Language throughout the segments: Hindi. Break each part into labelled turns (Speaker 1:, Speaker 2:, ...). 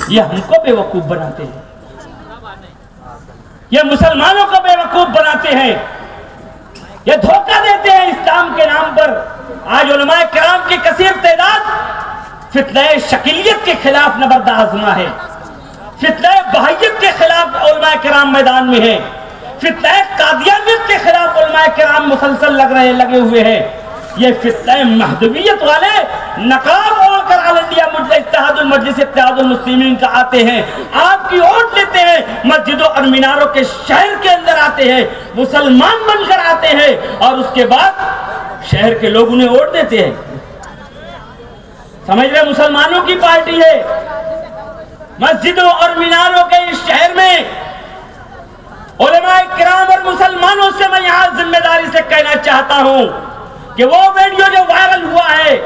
Speaker 1: ये हमको बेवकूफ बनाते हैं, ये मुसलमानों को बेवकूफ बनाते हैं, ये धोखा देते हैं इस्लाम के नाम पर। आज उलमाए किराम की कसीर तादाद फितने शकीलियत के खिलाफ नबर्द आज़मा है, फितने बहायत के खिलाफ उलमाए किराम मैदान में है, फितने कादियानियत के खिलाफ उलमाए किराम मुसलसल लगे हुए हैं। ये फितने महदवियत वाले नकाब ओढ़कर ऑल इंडिया इत्तेहादुल मुस्लिमीन का आते हैं, आपकी वोट लेते हैं, मस्जिदों और मीनारों के शहर के अंदर आते हैं, मुसलमान बनकर आते हैं और उसके बाद शहर के लोग उन्हें वोट देते हैं। समझ रहे, मुसलमानों की पार्टी है। मस्जिदों और मीनारों के इस शहर में उलमाए किराम और मुसलमानों से मैं यहां जिम्मेदारी से कहना चाहता हूं कि वो वीडियो जो वायरल हुआ है,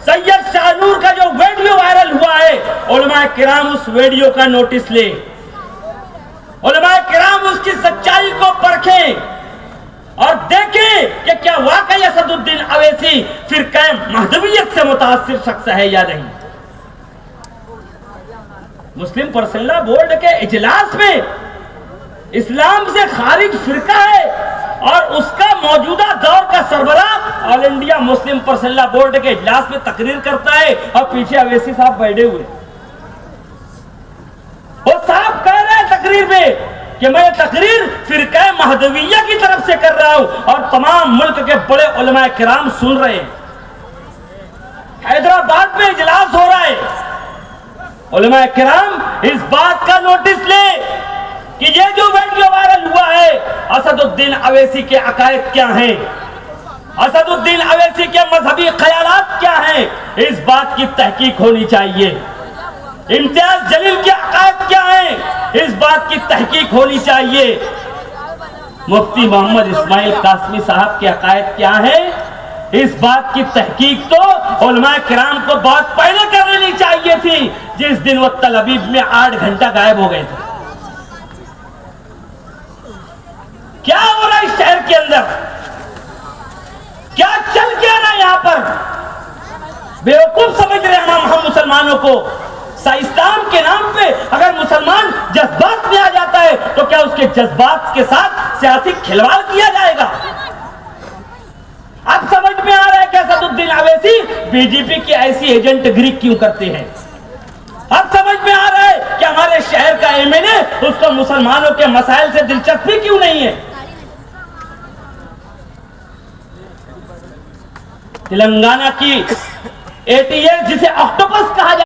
Speaker 1: सैयद शाहनूर का जो वीडियो वायरल हुआ है, उलमाए किराम उस वीडियो का नोटिस ले, उलमाए किराम उसकी सच्चाई को परखें और देखें कि क्या वाकई असदुद्दीन अवैसी फिरक़े महदवियत से मुतासिर शख्स है या नहीं। मुस्लिम पर्सनल बोर्ड के इजलास में इस्लाम से खारिज फिरका है और उसका मौजूदा दौर का सरबराह all India Muslim personal board के इजलास में तकरीर करता है और पीछे अवैसी साहब बैठे हुए। वो साहब कह रहे हैं तकरीर में कि मैं तकरीर फिरका महदविया की तरफ से कर रहा हूं और तमाम मुल्क के बड़े उलमाए किराम सुन रहे हैं। हैदराबाद में इजलास हो रहा है, उलमाए किराम इस बात का नोटिस ले कि ये जो वीडियो वायरल हुआ है, असदुद्दीन अवैसी के अकायद क्या हैं, असदुद्दीन अवैसी के मजहबी ख्यालात क्या हैं, इस बात की तहकीक होनी चाहिए। इम्तियाज जलील के अकायद क्या हैं, इस बात की तहकीक होनी चाहिए। मुफ्ती मोहम्मद इस्माइल कासमी साहब के अकायद क्या हैं, इस बात की तहकीक तो उलमाए किराम को बहुत पहले कर लेनी चाहिए थी, जिस दिन वो तल अबीब में 8 घंटा गायब हो गए थे। क्या हो रहा है इस शहर के अंदर, क्या चल क्या रहा है यहाँ पर? बेवकूफ समझ रहे हैं हम मुसलमानों को। इस्लाम के नाम पे अगर मुसलमान जज्बात में आ जाता है तो क्या उसके जज्बात के साथ सियासी खिलवाड़ किया जाएगा? अब समझ में आ रहा है कि असदुद्दीन अवैसी बीजेपी की ऐसी एजेंटगिरी क्यों करते हैं। अब समझ में आ रहा है कि हमारे शहर का एमएलए उसको मुसलमानों के मसाइल से दिलचस्पी क्यों नहीं है। तेलंगाना की एटीएस जिसे ऑक्टोपस कहा जाता है,